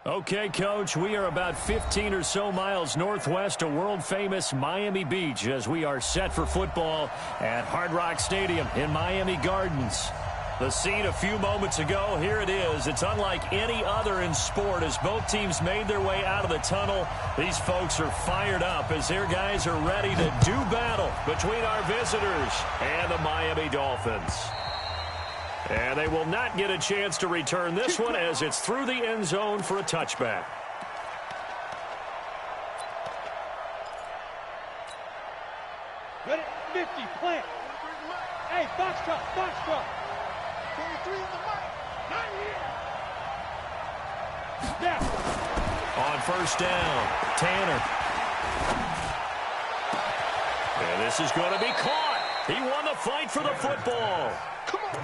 Okay, Coach, we are about 15 or so miles northwest of world-famous Miami Beach as we are set for football at Hard Rock Stadium in Miami Gardens. The scene a few moments ago, here it is. It's unlike any other in sport as both teams made their way out of the tunnel. These folks are fired up as their guys are ready to do battle between our visitors and the Miami Dolphins. And they will not get a chance to return this one as it's through the end zone for a touchback. Ready, 50, plant. Hey, box truck, box truck. 23 in the mic, not here. Now. On first down, Tanner. And this is going to be caught. He won the fight for the football.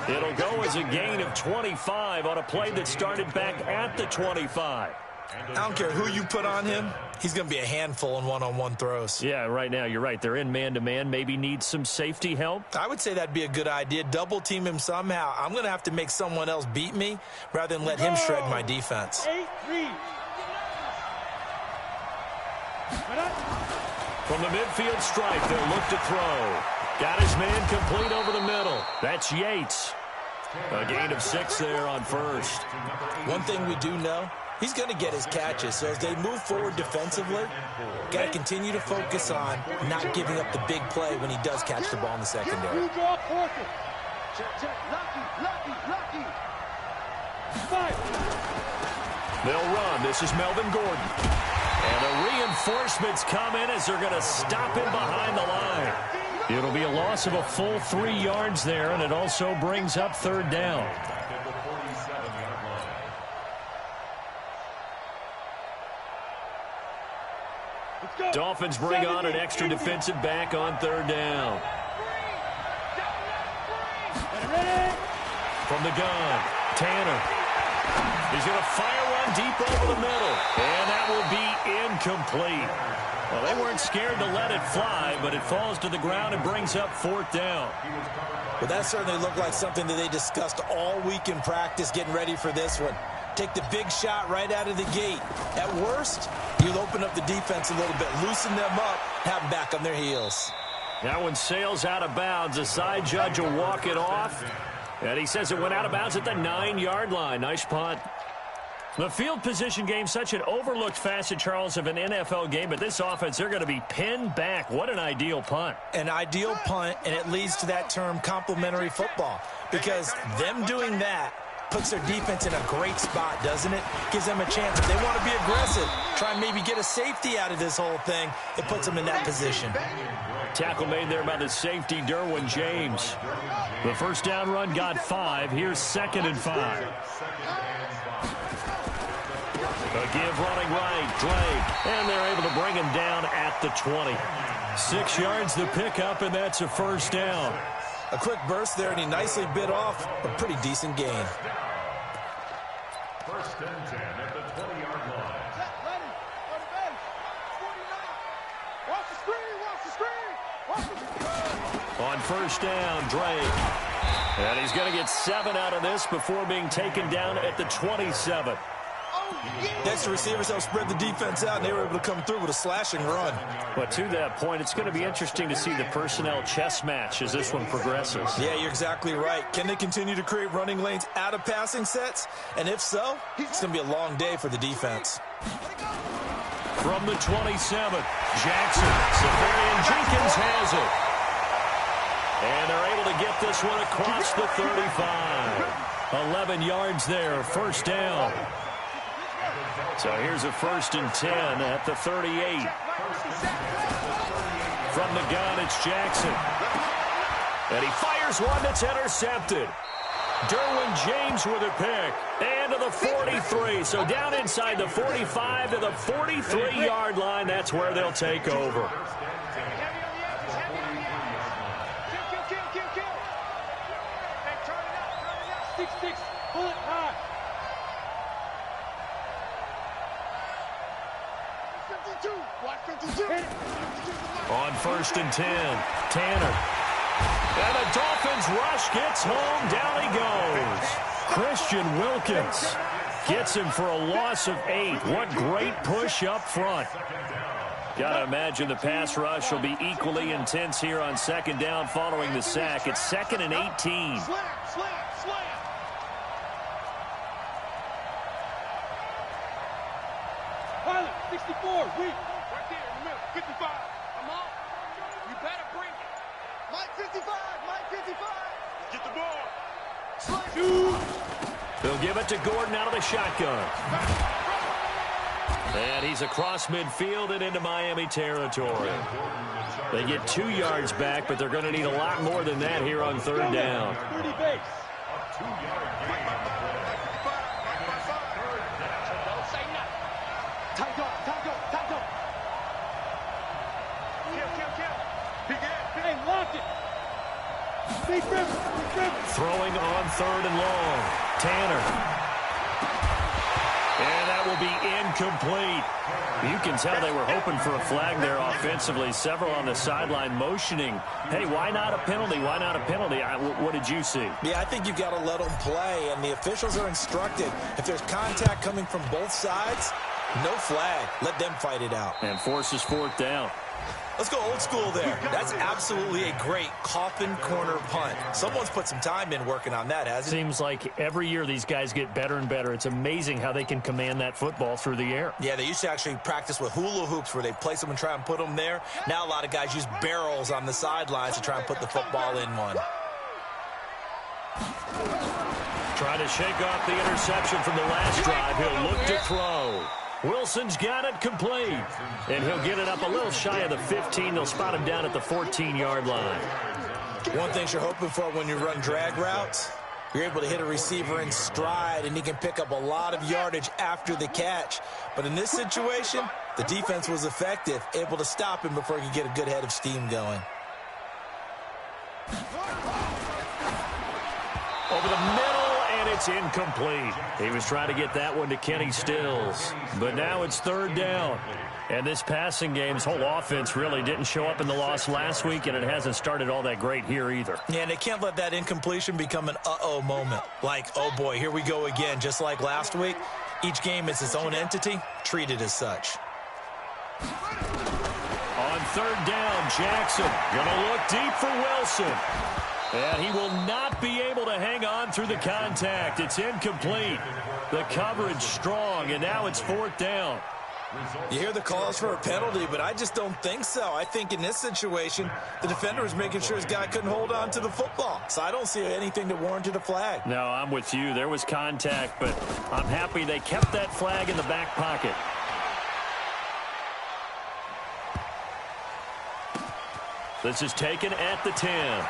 It'll go as a gain of 25 on a play that started back at the 25. I don't care who you put on him. He's going to be a handful in one-on-one throws. Yeah, right now, you're right. They're in man-to-man. Maybe need some safety help. I would say that'd be a good idea. Double-team him somehow. I'm going to have to make someone else beat me rather than let him shred my defense. 8 reads. From the midfield stripe, they'll look to throw. Got his man complete over the middle. That's Yates. A gain of 6 there on first. One thing we do know, he's going to get his catches. So as they move forward defensively, got to continue to focus on not giving up the big play when he does catch the ball in the secondary. You draw quarter. Lucky. 5. They'll run. This is Melvin Gordon. And the reinforcements come in as they're going to stop him behind the line. It'll be a loss of a full 3 yards there, and it also brings up third down. Dolphins bring on an extra defensive back on third down. From the gun, Tanner. He's going to fire one deep over the middle, and that will be incomplete. Well, they weren't scared to let it fly, but it falls to the ground and brings up fourth down. Well, that certainly looked like something that they discussed all week in practice getting ready for this one. Take the big shot right out of the gate. At worst, you'll open up the defense a little bit, loosen them up, have them back on their heels. That one sails out of bounds. The side judge will walk it off, and he says it went out of bounds at the 9-yard line. Nice punt. The field position game, such an overlooked facet, Charles, of an NFL game, but this offense, they're going to be pinned back. What an ideal punt. An ideal punt, and it leads to that term complementary football, because them doing that puts their defense in a great spot, doesn't it? Gives them a chance. If they want to be aggressive, try and maybe get a safety out of this whole thing, it puts them in that position. Tackle made there by the safety, Derwin James. The first down run got 5. Here's 2nd and 5. A give running right, Drake, and they're able to bring him down at the 20. 6 yards the pickup, and that's a first down. A quick burst there, and he nicely bit off a pretty decent gain. First and 10 at the 20-yard line. On first down, Drake. And he's going to get 7 out of this before being taken down at the 27. Next, the receivers help spread the defense out, and they were able to come through with a slashing run. But to that point, it's going to be interesting to see the personnel chess match as this one progresses. Yeah, you're exactly right. Can they continue to create running lanes out of passing sets? And if so, it's going to be a long day for the defense. From the 27, Jackson. Safarian Jenkins has it. And they're able to get this one across the 35. 11 yards there, first down. So here's a 1st and 10 at the 38. From the gun, it's Jackson. And he fires one that's intercepted. Derwin James with a pick. And to the 43. So down inside the 45 to the 43-yard line. That's where they'll take over. On 1st and 10, Tanner. And the Dolphins rush gets home. Down he goes. Christian Wilkins. Gets him for a loss of 8. What great push up front. Got to imagine the pass rush will be equally intense here on second down following the sack. It's 2nd and 18. Slam, slam, slam. Pilot, 64, weak. Right there in the middle, 55. I'm on. You better bring it. Mike 55, Mike 55. Get the ball. They'll give it to Gordon out of the shotgun. And he's across midfield and into Miami territory. They get 2 yards back, but they're going to need a lot more than that here on third down. 30 base. Hey, locked it. Big river. Throwing on 3rd and long. Tanner. And that will be incomplete. You can tell they were hoping for a flag there offensively. Several on the sideline motioning. Hey, why not a penalty? Why not a penalty? What did you see? Yeah, I think you've got to let them play, and the officials are instructed. If there's contact coming from both sides, no flag. Let them fight it out. And forces 4th down. Let's go old school there. That's absolutely a great coffin corner punt. Someone's put some time in working on that, hasn't it? Seems like every year these guys get better and better. It's amazing how they can command that football through the air. Yeah, they used to actually practice with hula hoops where they place them and try and put them there. Now a lot of guys use barrels on the sidelines to try and put the football in one. Trying to shake off the interception from the last drive. He'll look to throw. Wilson's got it complete. And he'll get it up a little shy of the 15. They'll spot him down at the 14-yard line. One thing you're hoping for when you run drag routes, you're able to hit a receiver in stride, and he can pick up a lot of yardage after the catch. But in this situation, the defense was effective, able to stop him before he could get a good head of steam going. Over the middle, and it's incomplete. He was trying to get that one to Kenny Stills. But now it's 3rd down. And this passing game's whole offense really didn't show up in the loss last week, and it hasn't started all that great here either. Yeah, and they can't let that incompletion become an uh-oh moment. Like, oh boy, here we go again. Just like last week, each game is its own entity, treated as such. On 3rd down, Jackson gonna look deep for Wilson. And he will not be able to hang on through the contact. It's incomplete. The coverage strong, and now it's 4th down. You hear the calls for a penalty, but I just don't think so. I think in this situation, the defender was making sure his guy couldn't hold on to the football. So I don't see anything that warranted a flag. No, I'm with you. There was contact, but I'm happy they kept that flag in the back pocket. This is taken at the 10.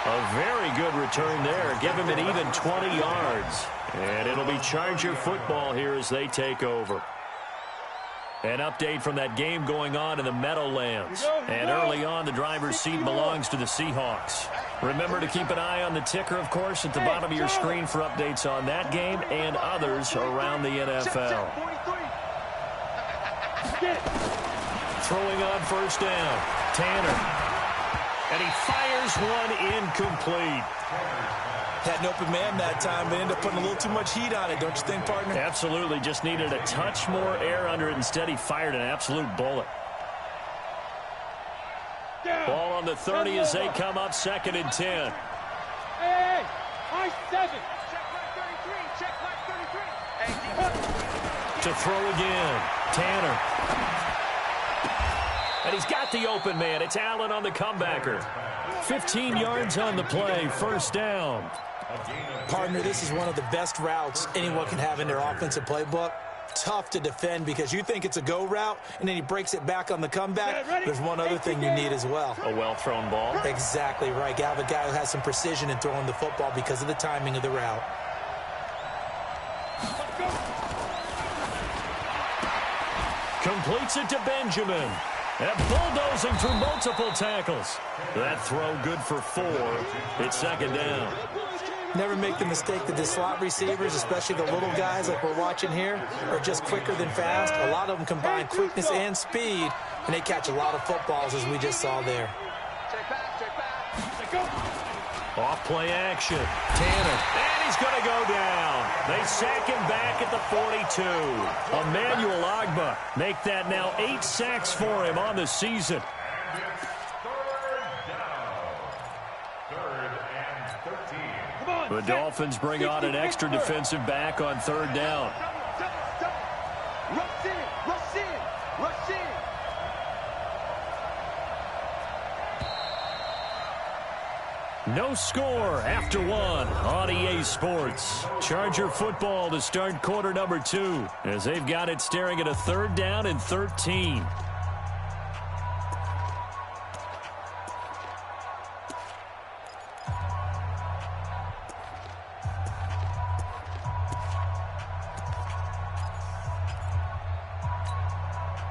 A very good return there. Give him an even 20 yards. And it'll be Charger football here as they take over. An update from that game going on in the Meadowlands. And early on, the driver's seat belongs to the Seahawks. Remember to keep an eye on the ticker, of course, at the bottom of your screen for updates on that game and others around the NFL. Throwing on 1st down. Tanner. And he fires one incomplete. Had an open man that time, but ended up putting a little too much heat on it, don't you think, partner? Absolutely. Just needed a touch more air under it. Instead, he fired an absolute bullet. Ball on the 30 as they come up 2nd and 10. Hey, I 7. Check right 33. Check right 33. To throw again. Tanner. And he's got the open man. It's Allen on the comebacker. 15 yards on the play. 1st down. Partner, this is one of the best routes anyone can have in their offensive playbook. Tough to defend because you think it's a go route, and then he breaks it back on the comeback. There's one other thing you need as well. A well-thrown ball. Exactly right. You have a guy who has some precision in throwing the football because of the timing of the route. Completes it to Benjamin. And bulldozing through multiple tackles. That throw good for 4. It's 2nd down. Never make the mistake that the slot receivers, especially the little guys like we're watching here, are just quicker than fast. A lot of them combine quickness and speed, and they catch a lot of footballs, as we just saw there. Off play action. Tanner. And he's going to go down. They sack him back at the 42. Emmanuel Ogbah make that now 8 sacks for him on the season. The Dolphins bring on an extra defensive back on 3rd down. Rush in, rush in, rush in. No score after 1 on EA Sports. Charger football to start quarter number 2 as they've got it staring at a 3rd down and 13.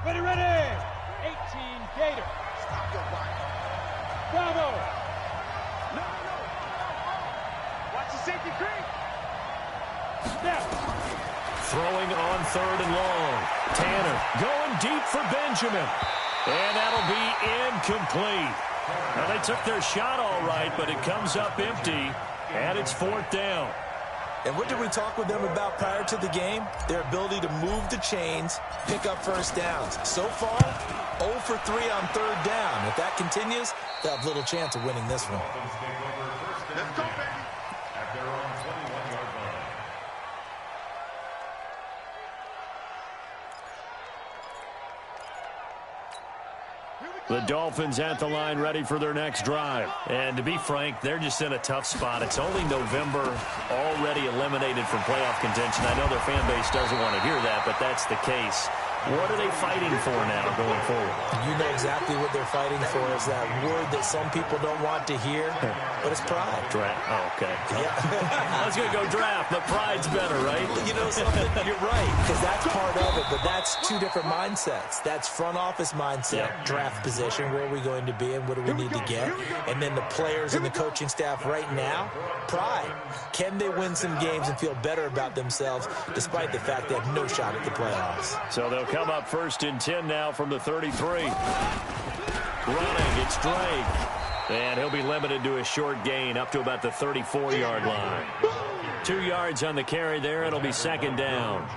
Ready, ready. 18 Gator. Stop your body. Bravo. No. Watch the safety creep. Snap. Throwing on 3rd and long. Tanner going deep for Benjamin. And that'll be incomplete. Now, they took their shot all right, but it comes up empty, and it's 4th down. And what did we talk with them about prior to the game? Their ability to move the chains, pick up first downs. So far, 0 for 3 on 3rd down. If that continues, they'll have little chance of winning this one. Let's go, baby. At their own 21-yard line. The Dolphins at the line ready for their next drive. And to be frank, they're just in a tough spot. It's only November, already eliminated from playoff contention. I know their fan base doesn't want to hear that, but that's the case. What are they fighting for now going forward? You know exactly what they're fighting for is that word that some people don't want to hear, but it's pride. Draft. Oh, okay. Yeah. I was going to go draft, but pride's better, right? You know something? You're right, because that's part of it, but that's 2 different mindsets. That's front office mindset, draft position, where are we going to be and what do we need to get? And then the players and the coaching staff right now, pride. Can they win some games and feel better about themselves despite the fact they have no shot at the playoffs? So they'll come up 1st and 10 now from the 33. Running, it's Drake. And he'll be limited to a short gain up to about the 34-yard line. 2 yards on the carry there. It'll be 2nd down.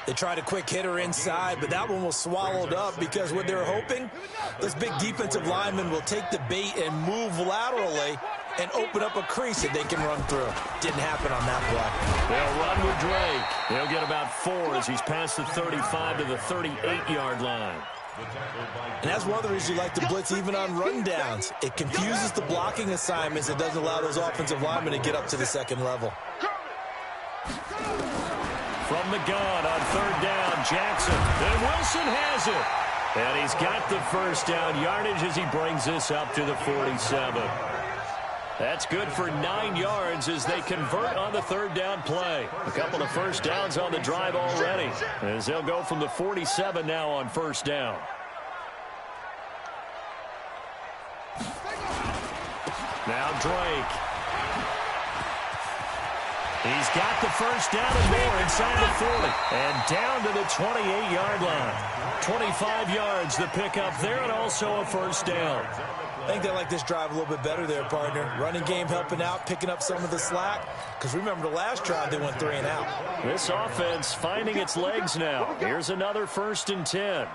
They tried a quick hitter inside, but that one was swallowed up because what they're hoping, this big defensive lineman will take the bait and move laterally and open up a crease that they can run through. Didn't happen on that play. They'll run with Drake. He'll get about 4 as he's past the 35 to the 38-yard line. And that's one of the reasons you like to blitz even on rundowns. It confuses the blocking assignments. It doesn't allow those offensive linemen to get up to the 2nd level. From the gun on 3rd down, Jackson. And Wilson has it. And he's got the 1st down yardage as he brings this up to the 47. That's good for 9 yards as they convert on the 3rd down play. A couple of 1st downs on the drive already as they'll go from the 47 now on 1st down. Now Drake. He's got the 1st down and more inside the 40. And down to the 28-yard line. 25 yards the pickup there and also a 1st down. I think they like this drive a little bit better there, partner. Running game helping out, picking up some of the slack. Because remember, the last drive they went 3 and out. This offense finding its legs now. Here's another 1st and 10.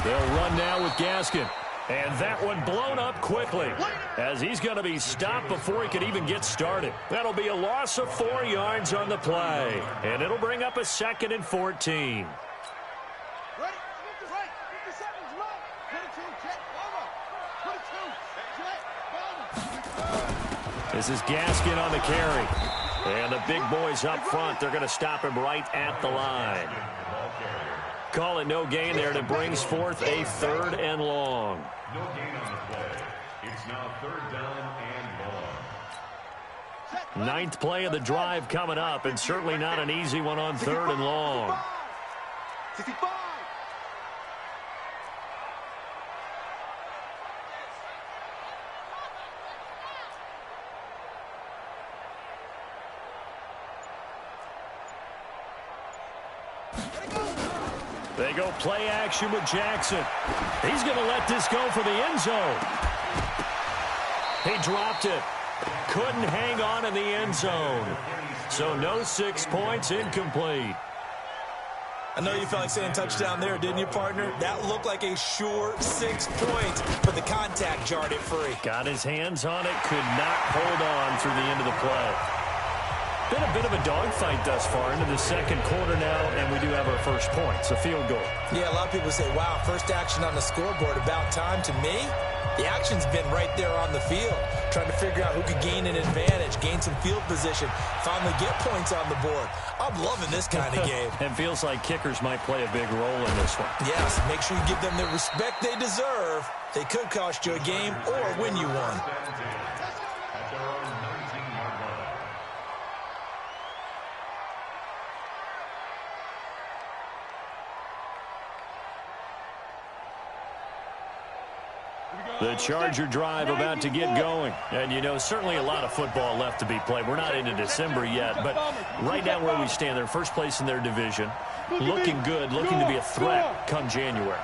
They'll run now with Gaskin. And that one blown up quickly as he's going to be stopped before he could even get started. That'll be a loss of 4 yards on the play. And it'll bring up a 2nd and 14. This is Gaskin on the carry. And the big boys up front, they're going to stop him right at the line. Call it no gain there, and it brings forth a 3rd and long. No gain on the play. It's now 3rd down and long. 9th play of the drive coming up, and certainly not an easy one on 3rd and long. 65. They go play action with Jackson. He's going to let this go for the end zone. He dropped it. Couldn't hang on in the end zone. So no 6 points, incomplete. I know you felt like saying touchdown there, didn't you, partner? That looked like a sure 6 points, but the contact jarred it free. Got his hands on it, could not hold on through the end of the play. Been a bit of a dogfight thus far into the second quarter now, and we do have our first points, a field goal. Yeah, a lot of people say, wow, first action on the scoreboard, about time. To me, the action's been right there on the field, trying to figure out who could gain an advantage, gain some field position, finally get points on the board. I'm loving this kind of game. It feels like kickers might play a big role in this one. Yes, make sure you give them the respect they deserve. They could cost you a game or win you one. The Charger drive about to get going. And, you know, certainly a lot of football left to be played. We're not into December yet, but right now where we stand, they're first place in their division. Looking good, looking to be a threat come January.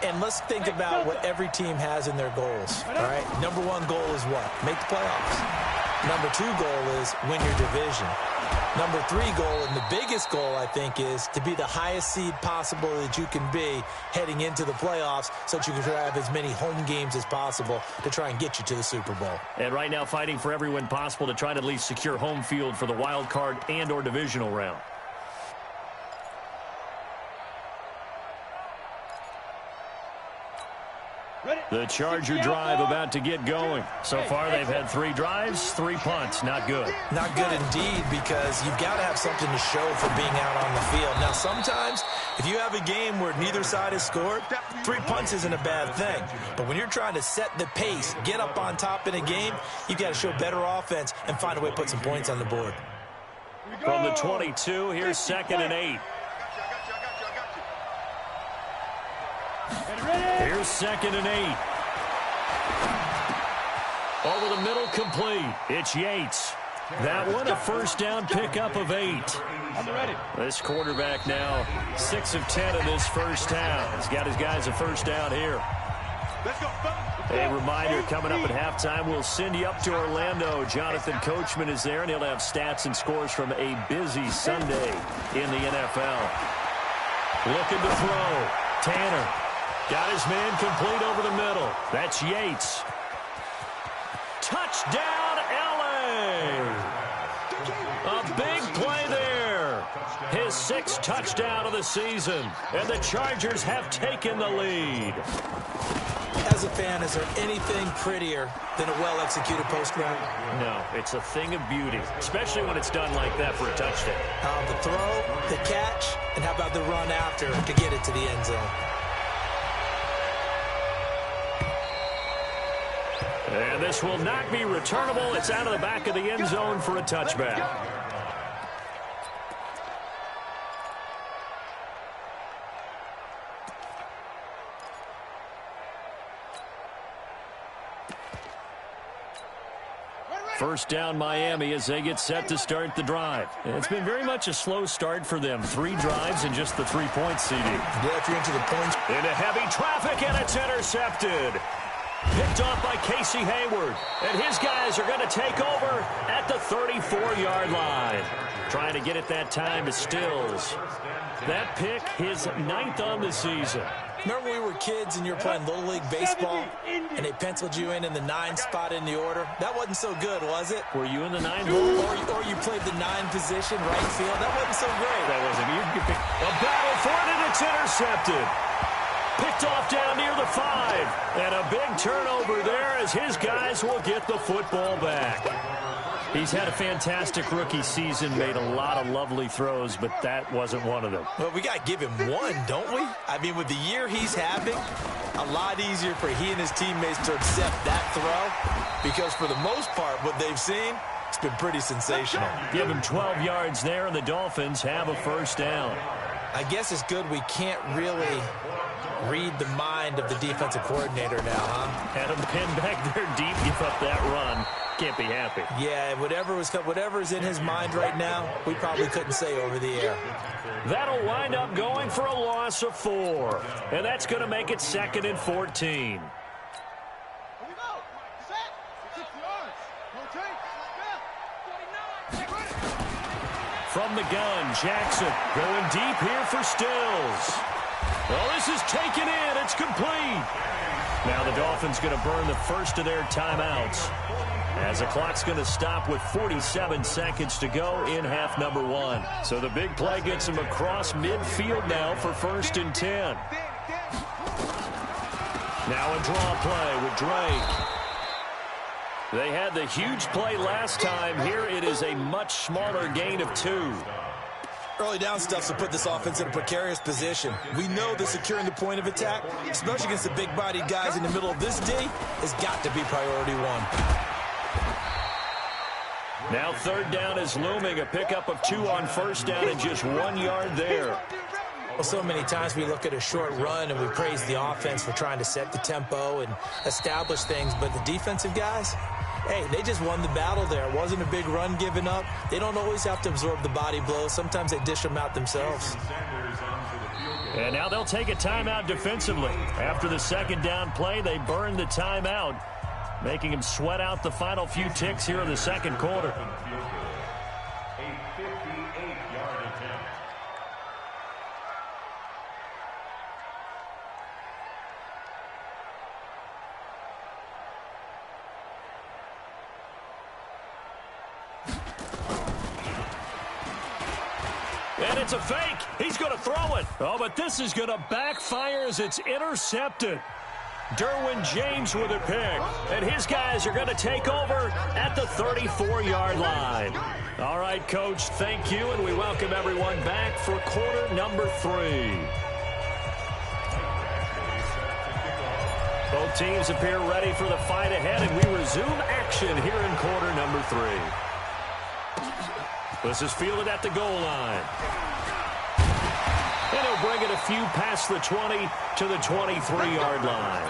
And let's think about what every team has in their goals, all right? Number one goal is what? Make the playoffs. Number two goal is win your division. Number three goal, and the biggest goal, I think, is to be the highest seed possible that you can be heading into the playoffs so that you can have as many home games as possible to try and get you to the Super Bowl. And right now fighting for every win possible to try to at least secure home field for the wild card and or divisional round. The Charger drive about to get going. So far, they've had 3 drives, 3 punts. Not good. Not good indeed, because you've got to have something to show for being out on the field. Now, sometimes, if you have a game where neither side has scored, 3 punts isn't a bad thing. But when you're trying to set the pace, get up on top in a game, you've got to show better offense and find a way to put some points on the board. From the 22, here's 2nd and 8. Here's 2nd and 8. Over the middle, complete. It's Yates. That one, a first down pickup of 8. This quarterback now 6 of 10 in this first down. He's got his guys a first down here. A reminder, coming up at halftime, we'll send you up to Orlando. Jonathan Coachman is there, and he'll have stats and scores from a busy Sunday in the NFL. Looking to throw. Tanner. Got his man complete over the middle. That's Yates. Touchdown, L.A. A big play there. His 6th touchdown of the season. And the Chargers have taken the lead. As a fan, is there anything prettier than a well-executed post route? No, it's a thing of beauty, especially when it's done like that for a touchdown. The throw, the catch, and how about the run after to get it to the end zone? And this will not be returnable. It's out of the back of the end zone for a touchback. First down, Miami, as they get set to start the drive. It's been very much a slow start for them. 3 drives and just the 3-point CD. Yeah, if you're into the points. Into heavy traffic, and it's intercepted. Picked off by Casey Hayward. And his guys are going to take over at the 34-yard line. Trying to get it that time to Stills. That pick, his 9th on the season. Remember when we were kids and you were playing Little League Baseball and they penciled you in the 9 spot in the order? That wasn't so good, was it? Were you in the 9 hole? Or you played the 9 position, right field? That wasn't so great. That wasn't. A battle for it, and it's intercepted. Picked off down near the 5. And a big turnover there as his guys will get the football back. He's had a fantastic rookie season, made a lot of lovely throws, but that wasn't one of them. Well, we got to give him one, don't we? I mean, with the year he's having, a lot easier for he and his teammates to accept that throw, because for the most part, what they've seen, it's been pretty sensational. Give him 12 yards there, and the Dolphins have a first down. I guess it's good we can't really read the mind of the defensive coordinator now, huh? Had him pinned back there deep, give up that run. Can't be happy. Yeah, whatever's in his mind right now, we probably couldn't say over the air. That'll wind up going for a loss of 4. And that's going to make it 2nd and 14. From the gun, Jackson going deep here for Stills. Well, this is taken in. It's complete. Now the Dolphins going to burn the first of their timeouts, as the clock's going to stop with 47 seconds to go in half number 1. So the big play gets them across midfield now for 1st and 10. Now a draw play with Drake. They had the huge play last time. Here it is a much smaller gain of 2. Early down stuff to put this offense in a precarious position. We know that securing the point of attack, especially against the big-bodied guys in the middle of this D, has got to be priority 1. Now 3rd down is looming. A pickup of 2 on 1st down and just 1 yard there. Well, so many times we look at a short run and we praise the offense for trying to set the tempo and establish things, but the defensive guys, hey, they just won the battle there. It wasn't a big run given up. They don't always have to absorb the body blows. Sometimes they dish them out themselves. And now they'll take a timeout defensively. After the 2nd down play, they burn the timeout, making them sweat out the final few ticks here in the 2nd quarter. And it's a fake. He's going to throw it. Oh, but this is going to backfire as it's intercepted. Derwin James with a pick. And his guys are going to take over at the 34-yard line. All right, Coach, thank you, and we welcome everyone back for quarter number 3. Both teams appear ready for the fight ahead, and we resume action here in quarter number 3. This is fielded at the goal line. And he'll bring it a few past the 20 to the 23-yard line.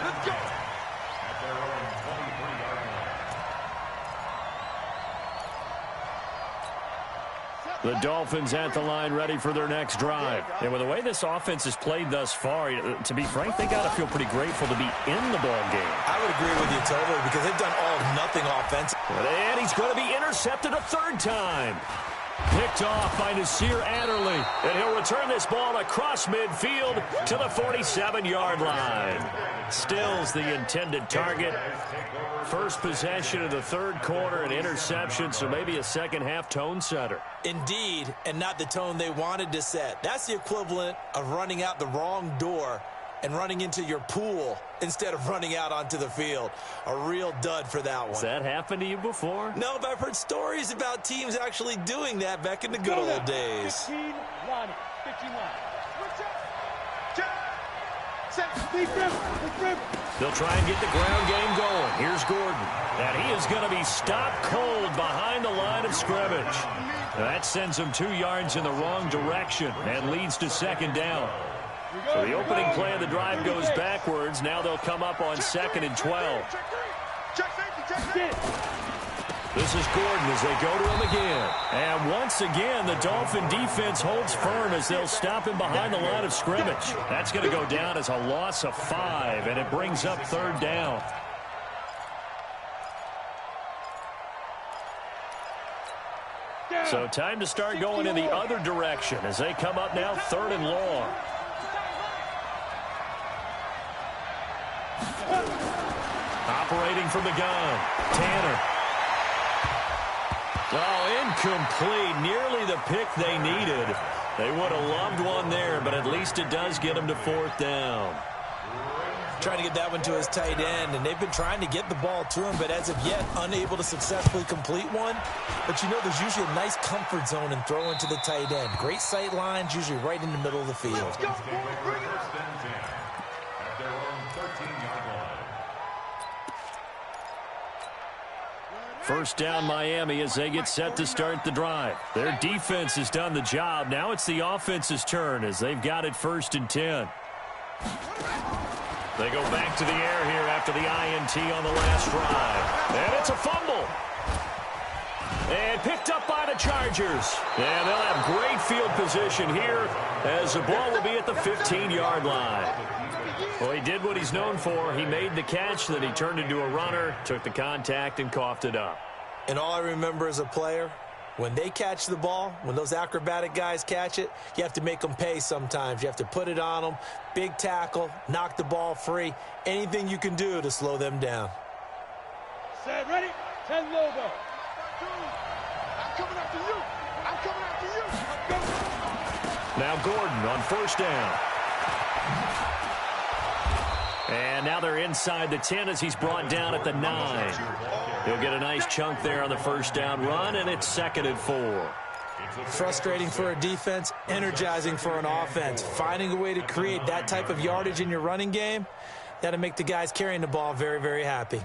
The Dolphins at the line ready for their next drive. And with the way this offense has played thus far, to be frank, they got to feel pretty grateful to be in the ball game. I would agree with you totally because they've done all nothing offense. And he's going to be intercepted a 3rd time. Picked off by Nasir Adderley. And he'll return this ball across midfield to the 47-yard line. Stills the intended target. First possession of the 3rd quarter, an interception, so maybe a second-half tone setter. Indeed, and not the tone they wanted to set. That's the equivalent of running out the wrong door and running into your pool instead of running out onto the field. A real dud for that one. Has that happened to you before? No, but I've heard stories about teams actually doing that back in the good old days. 15, Lonnie, 51. Deep rim. They'll try and get the ground game going. Here's Gordon. And he is going to be stopped cold behind the line of scrimmage. That sends him 2 yards in the wrong direction and leads to 2nd down. So the opening play of the drive goes backwards. Now they'll come up on 2nd and 12. This is Gordon as they go to him again. And once again, the Dolphin defense holds firm as they'll stop him behind the line of scrimmage. That's going to go down as a loss of 5, and it brings up 3rd down. So time to start going in the other direction as they come up now 3rd and long. Operating from the gun, Tanner. Oh, incomplete. Nearly the pick they needed. They would have loved one there, but at least it does get them to 4th down. Trying to get that one to his tight end, and they've been trying to get the ball to him, but as of yet, unable to successfully complete one. But you know, there's usually a nice comfort zone in throwing to the tight end. Great sight lines, usually right in the middle of the field. At their own 13-yard line. First down Miami as they get set to start the drive. Their defense has done the job. Now it's the offense's turn as they've got it 1st and 10. They go back to the air here after the INT on the last drive. And it's a fumble. And picked up by the Chargers. And they'll have great field position here as the ball will be at the 15-yard line. Well, he did what he's known for. He made the catch, then he turned into a runner, took the contact, and coughed it up. And all I remember as a player, when they catch the ball, when those acrobatic guys catch it, you have to make them pay sometimes. You have to put it on them, big tackle, knock the ball free, anything you can do to slow them down. Set, ready? 10 Lobo. I'm coming after you. I'm coming after you. Now Gordon on 1st down. And now they're inside the 10 as he's brought down at the 9. He'll get a nice chunk there on the 1st down run, and it's 2nd and 4. Frustrating for a defense, energizing for an offense. Finding a way to create that type of yardage in your running game, that'll make the guys carrying the ball very, very happy.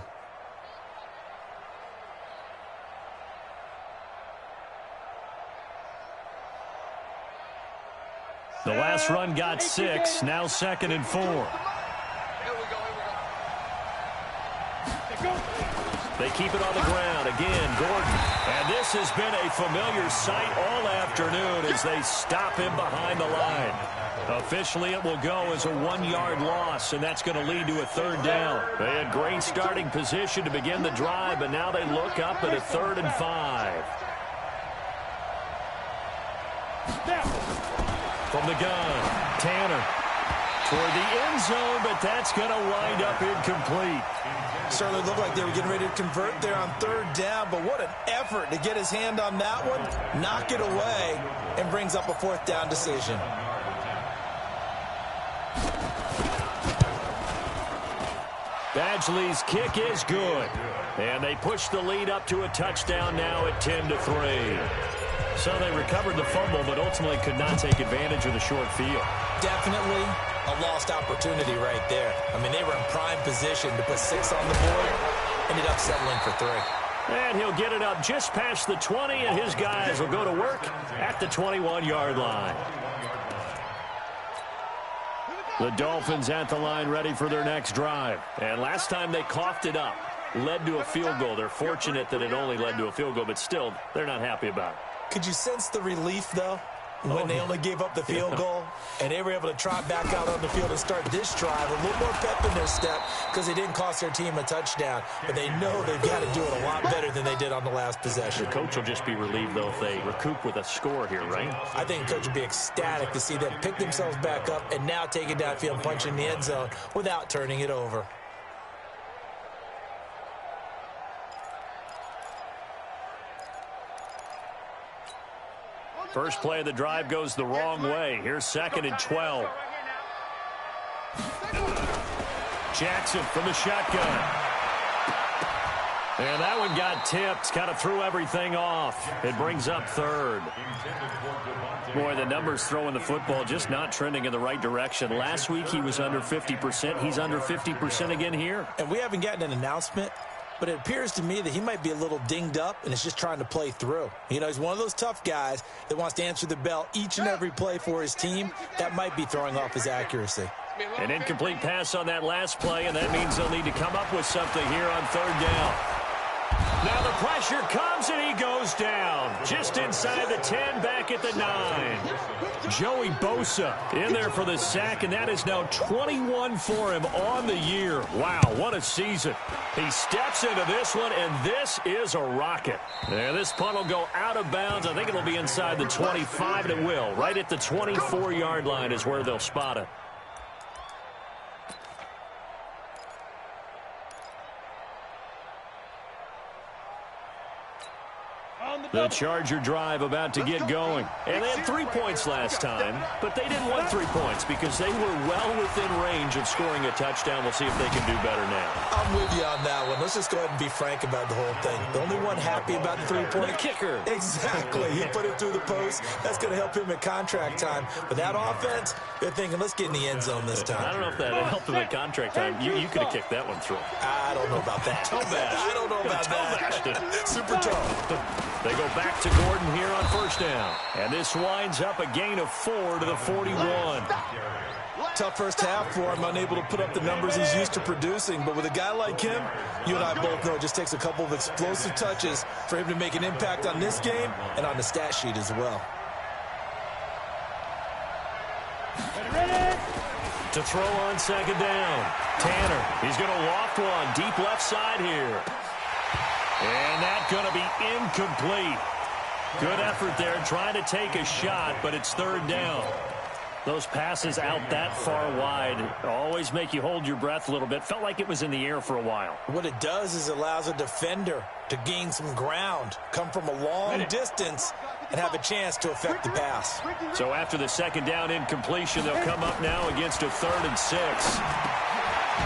The last run got 6, now 2nd and 4. They keep it on the ground. Again, Gordon. And this has been a familiar sight all afternoon as they stop him behind the line. Officially, it will go as a 1-yard loss, and that's going to lead to a 3rd down. They had great starting position to begin the drive, but now they look up at a 3rd and 5. From the gun, Tanner toward the end zone, but that's going to wind up incomplete. Certainly looked like they were getting ready to convert there on 3rd down, but what an effort to get his hand on that one, knock it away, and brings up a 4th down decision. Badgley's kick is good, and they push the lead up to a touchdown now at 10-3. So they recovered the fumble, but ultimately could not take advantage of the short field. Definitely a lost opportunity right there. I mean, they were in prime position to put 6 on the board, ended up settling for 3. And he'll get it up just past the 20, and his guys will go to work at the 21-yard line. The Dolphins at the line ready for their next drive. And last time they coughed it up, led to a field goal. They're fortunate that it only led to a field goal, but still, they're not happy about it. Could you sense the relief, though, when they only gave up the field goal and they were able to trot back out on the field and start this drive a little more pep in their step because they didn't cost their team a touchdown, but they know they've got to do it a lot better than they did on the last possession. The coach will just be relieved, though, if they recoup with a score here, right? I think the coach would be ecstatic to see them pick themselves back up and now take it downfield and punch in the end zone without turning it over. First play of the drive goes the wrong way. Here's 2nd and 12. Jackson from the shotgun. And that one got tipped. Kind of threw everything off. It brings up 3rd. Boy, the numbers throwing the football just not trending in the right direction. Last week he was under 50%. He's under 50% again here. And we haven't gotten an announcement, but it appears to me that he might be a little dinged up and is just trying to play through. You know, he's one of those tough guys that wants to answer the bell each and every play for his team. That might be throwing off his accuracy. An incomplete pass on that last play, and that means they'll need to come up with something here on 3rd down. Now the pressure comes, and he goes down. Just inside the 10, back at the 9. Joey Bosa in there for the sack, and that is now 21 for him on the year. Wow, what a season. He steps into this one, and this is a rocket. And this punt will go out of bounds. I think it'll be inside the 25, and it will. Right at the 24-yard line is where they'll spot it. The Charger drive about to get going. And they had 3 points last time, but they didn't want 3 points because they were well within range of scoring a touchdown. We'll see if they can do better now. I'm with you on that one. Let's just go ahead and be frank about the whole thing. The only one happy about the 3-point. The kicker. Exactly. He put it through the post. That's going to help him at contract time. But that offense, they're thinking, let's get in the end zone this time. I don't know if that helped him at contract time. You could have kicked that one through. I don't know about that. I don't know about that. Super tough. They go back to Gordon here on first down. And this winds up a gain of 4 to the 41. Tough first half for him, unable to put up the numbers he's used to producing. But with a guy like him, you and I both know it just takes a couple of explosive touches for him to make an impact on this game and on the stat sheet as well. Ready? To throw on second down. Tanner, he's going to loft one deep left side here. And that's going to be incomplete. Good effort there trying to take a shot, but it's third down. Those passes out that far wide always make you hold your breath a little bit. Felt like it was in the air for a while. What it does is it allows a defender to gain some ground, come from a long distance, and have a chance to affect the pass. So after the second down incompletion, they'll come up now against a 3rd and 6.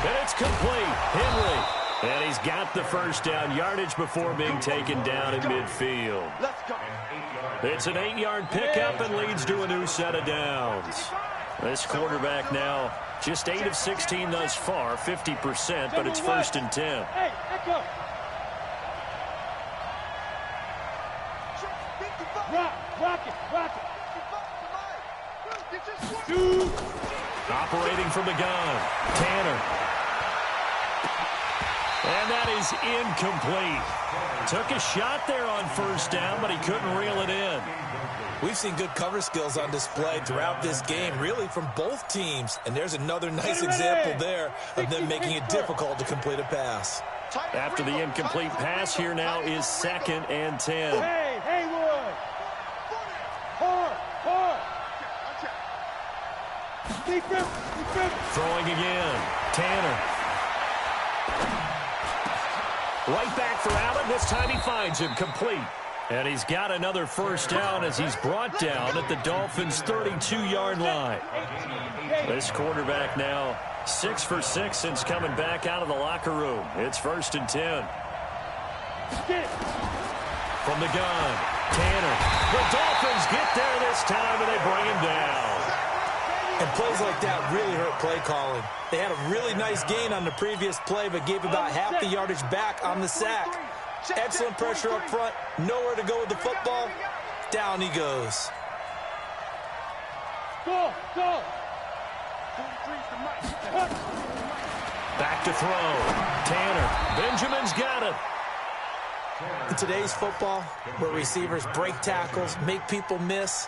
And it's complete. Henry. And he's got the first down yardage before being taken down in midfield. It's an 8-yard pickup and leads to a new set of downs. This quarterback now just 8 of 16 thus far, 50%, but it's 1st and 10. Hey, echo. Rock it. Dude. Operating from the gun, Tanner. And that is incomplete. Took a shot there on first down, but he couldn't reel it in. We've seen good cover skills on display throughout this game, really from both teams. And there's another nice example there of them making it difficult to complete a pass. After the incomplete pass, here now is 2nd and 10. Hey, Haywood. Hard. Defense. Throwing again. Tanner. Right back for Allen. This time he finds him complete. And he's got another first down as he's brought down at the Dolphins' 32-yard line. This quarterback now 6 for 6 since coming back out of the locker room. It's 1st and 10. From the gun, Tanner. The Dolphins get there this time, and they bring him down. And plays like that really hurt play calling. They had a really nice gain on the previous play, but gave about half the yardage back on the sack. Excellent pressure up front. Nowhere to go with the football. Down he goes. Go. Back to throw. Tanner. Benjamin's got it. In today's football, where receivers break tackles, make people miss,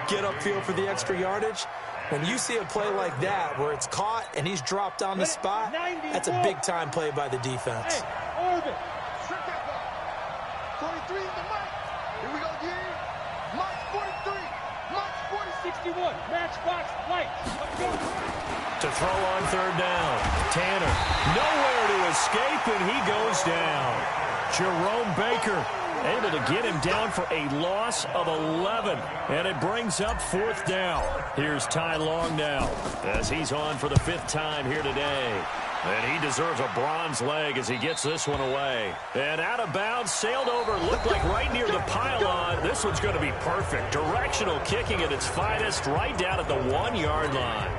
get upfield for the extra yardage, when you see a play like that where it's caught and he's dropped on the spot, that's a big-time play by the defense. Hey, Orbit. 23 in the mic. Here we go, again. March 43. March 40. 61. Matchbox lights. Let's go. To throw on third down. Tanner. Nowhere to escape, and he goes down. Jerome Baker able to get him down for a loss of 11. And it brings up 4th down. Here's Ty Long now as he's on for the 5th time here today. And he deserves a bronze leg as he gets this one away. And out of bounds, sailed over, looked like right near the pylon. This one's going to be perfect. Directional kicking at its finest, right down at the 1-yard line.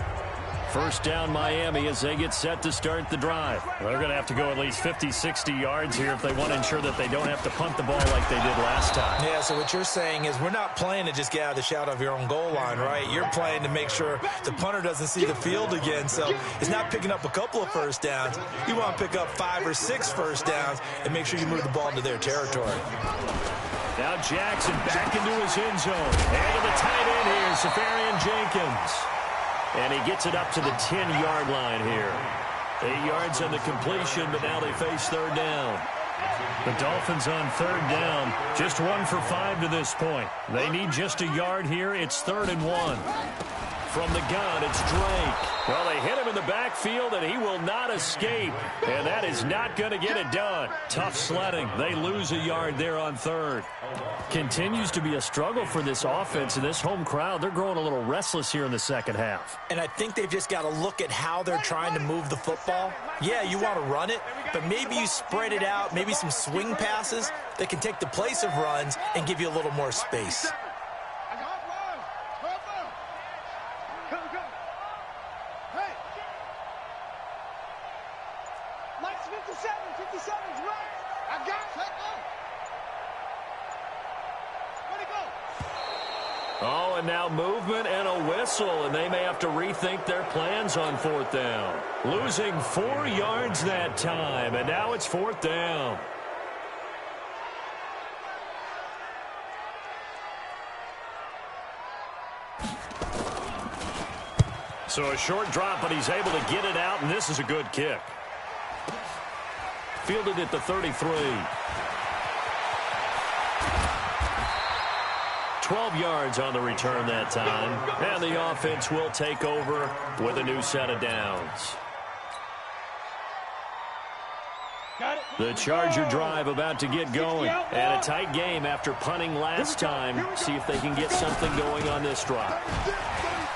First down Miami as they get set to start the drive. They're going to have to go at least 50, 60 yards here if they want to ensure that they don't have to punt the ball like they did last time. Yeah, so what you're saying is we're not playing to just get out of the shadow of your own goal line, right? You're playing to make sure the punter doesn't see the field again. So it's not picking up a couple of first downs. You want to pick up 5 or 6 first downs and make sure you move the ball into their territory. Now Jackson back into his end zone. And to the tight end here, Safarian Jenkins. And he gets it up to the 10-yard line here. 8 yards on the completion, but now they face third down. The Dolphins on third down, just 1 for 5 to this point. They need just a yard here. It's 3rd and 1. From the gun, it's Drake. Well, they hit him in the backfield, and he will not escape. And that is not going to get it done. Tough sledding. They lose a yard there on third. Continues to be a struggle for this offense and this home crowd. They're growing a little restless here in the second half. And I think they've just got to look at how they're trying to move the football. Yeah, you want to run it, but maybe you spread it out, maybe some swing passes that can take the place of runs and give you a little more space. Oh, and now movement and a whistle, and they may have to rethink their plans on fourth down. Losing 4 yards that time, and now it's fourth down. So a short drop, but he's able to get it out, and this is a good kick. Fielded at the 33. 12 yards on the return that time. And the offense will take over with a new set of downs. The Charger drive about to get going. And a tight game after punting last time. See if they can get something going on this drive.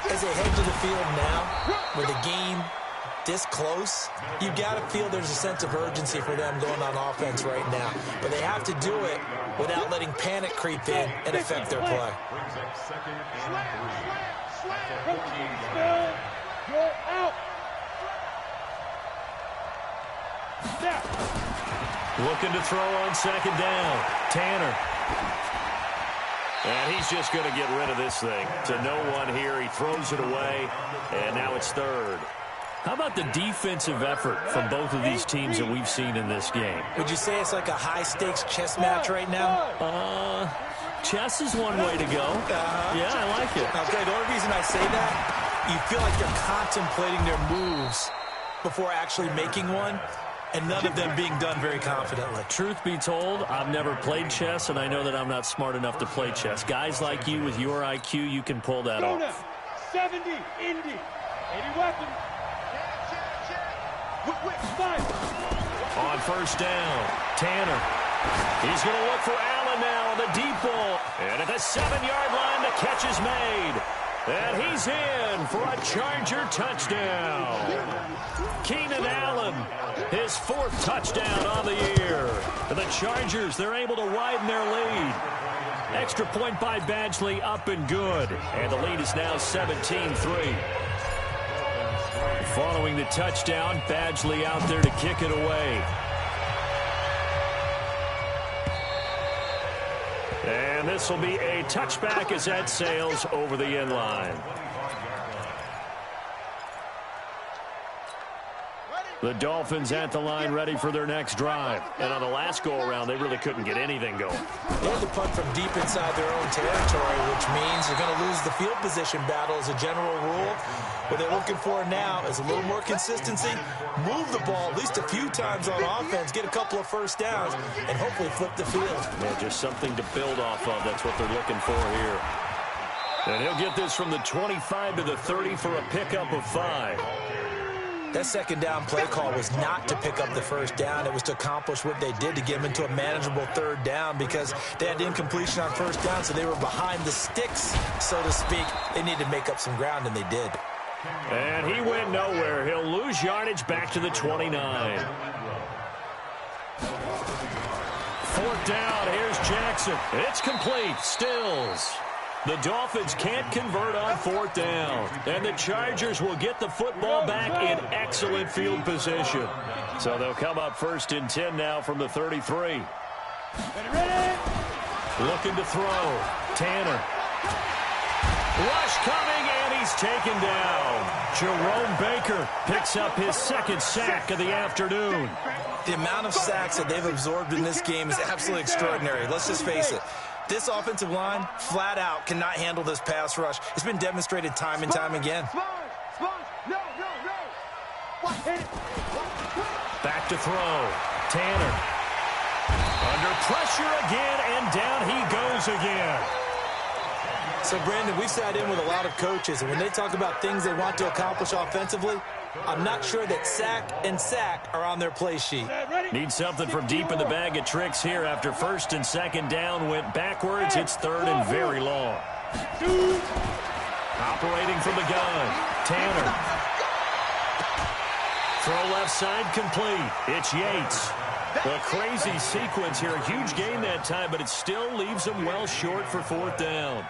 As they head to the field now, with the game this close, you've got to feel there's a sense of urgency for them going on offense right now. But they have to do it without letting panic creep in and affect their play. Looking to throw on second down. Tanner. And he's just going to get rid of this thing. To no one here. He throws it away. And now it's third. How about the defensive effort from both of these teams that we've seen in this game? Would you say it's like a high-stakes chess match right now? Chess is one way to go. Yeah, I like it. Okay, the only reason I say that, you feel like they're contemplating their moves before actually making one, and none of them being done very confidently. Truth be told, I've never played chess, and I know that I'm not smart enough to play chess. Guys like you with your IQ, you can pull that off. 70, Indy, 80 weapons. On first down, Tanner. He's going to look for Allen now on the deep ball. And at the 7-yard line, the catch is made. And he's in for a Charger touchdown. Keenan Allen, his 4th touchdown on the year. The Chargers, they're able to widen their lead. Extra point by Badgley, up and good. And the lead is now 17-3. Following the touchdown, Badgley out there to kick it away. And this will be a touchback as that sails over the end line. The Dolphins at the line ready for their next drive. And on the last go-around, they really couldn't get anything going. They had to punt from deep inside their own territory, which means they're going to lose the field position battle as a general rule. What they're looking for now is a little more consistency, move the ball at least a few times on offense, get a couple of first downs, and hopefully flip the field. Yeah, just something to build off of. That's what they're looking for here. And he'll get this from the 25 to the 30 for a pickup of 5. That second down play call was not to pick up the first down. It was to accomplish what they did to get them into a manageable third down because they had incompletion on first down, so they were behind the sticks, so to speak. They needed to make up some ground, and they did. And he went nowhere. He'll lose yardage back to the 29. 4th down. Here's Jackson. It's complete. Stills. The Dolphins can't convert on 4th down. And the Chargers will get the football back in excellent field position. So they'll come up 1st and 10 now from the 33. Looking to throw. Tanner. Rush coming, and he's taken down. Jerome Baker picks up his 2nd sack of the afternoon. The amount of sacks that they've absorbed in this game is absolutely extraordinary. Let's just face it. This offensive line, flat out, cannot handle this pass rush. It's been demonstrated time and time again. Back to throw. Tanner. Under pressure again, and down he goes again. So, Brandon, we've sat in with a lot of coaches, and when they talk about things they want to accomplish offensively, I'm not sure that sack and sack are on their play sheet. Need something from deep in the bag of tricks here after first and second down went backwards. It's third and very long. Operating from the gun, Tanner. Throw left side complete. It's Yates. A crazy sequence here. A huge gain that time, but it still leaves them well short for fourth down.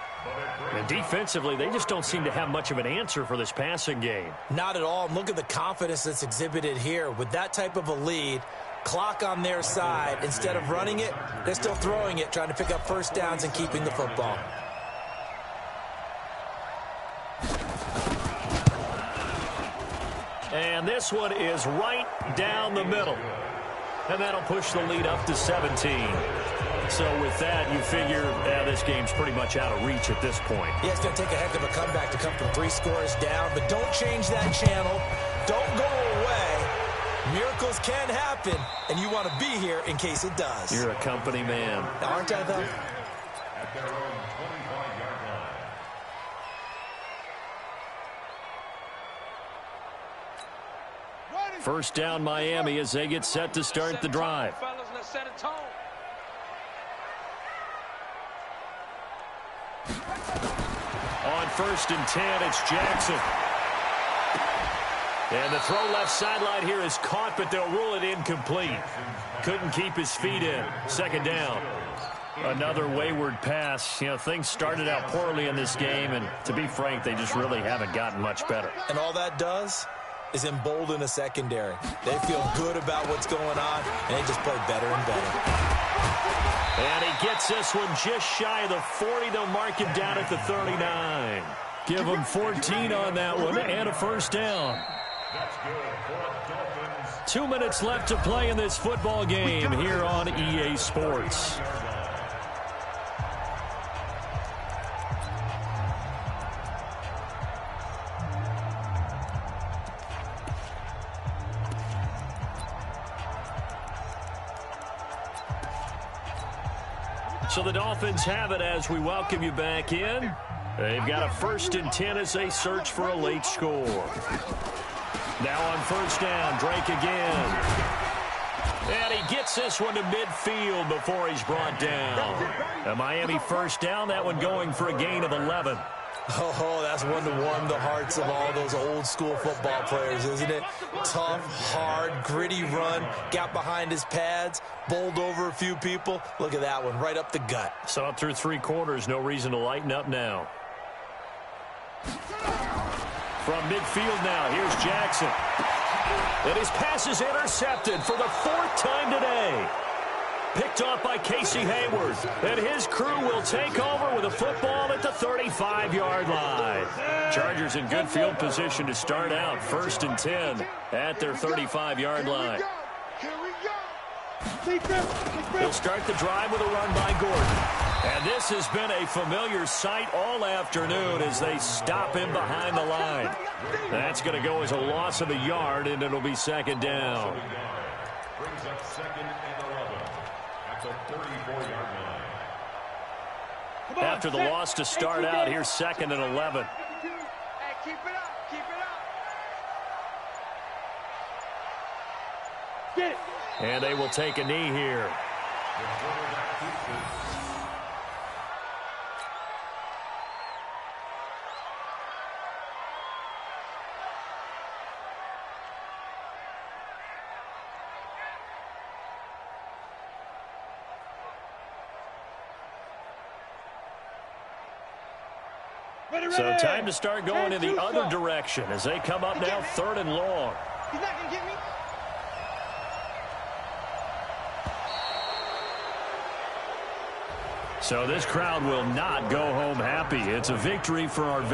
And defensively, they just don't seem to have much of an answer for this passing game. Not at all. And look at the confidence that's exhibited here. With that type of a lead, clock on their side, instead of running it, they're still throwing it, trying to pick up first downs and keeping the football. And this one is right down the middle. And that'll push the lead up to 17. So with that, you figure this game's pretty much out of reach at this point. Yeah, it's going to take a heck of a comeback to come from 3 scores down. But don't change that channel. Don't go away. Miracles can happen, and you want to be here in case it does. You're a company man. Aren't I, though? At their own 25-yard line. First down Miami as they get set to start the drive. On first and 10, it's Jackson. And the throw left sideline here is caught, but they'll rule it incomplete. Couldn't keep his feet in. Second down. Another wayward pass. You know, things started out poorly in this game, and to be frank, they just really haven't gotten much better. And all that does is embolden a secondary. They feel good about what's going on, and they just play better and better. And he gets this one just shy of the 40. They'll mark him down at the 39. Give him 14 on that one and a first down. 2 minutes left to play in this football game here on EA Sports. So the Dolphins have it as we welcome you back in. They've got a first and 10 as they search for a late score. Now on first down, Drake again. And he gets this one to midfield before he's brought down. A Miami first down, that one going for a gain of 11. Oh, that's one to warm the hearts of all those old-school football players, isn't it? Tough, hard, gritty run, got behind his pads, bowled over a few people. Look at that one, right up the gut. Saw it through 3 quarters, no reason to lighten up now. From midfield now, here's Jackson. And his pass is intercepted for the 4th time today. Picked off by Casey Hayward. And his crew will take over with a football at the 35-yard line. Chargers in good field position to start out. First and 10 at their 35-yard line. They'll start the drive with a run by Gordon. And this has been a familiar sight all afternoon as they stop him behind the line. That's going to go as a loss of a yard, and it'll be second down. Brings up second and 11 at the 34-yard line. After the loss to start out, here's second and 11. Hey, keep it up. Keep it up. Get it. And they will take a knee here. So time to start going in the other direction as they come up now, third and long. He's not going to get me. So this crowd will not go home happy. It's a victory for our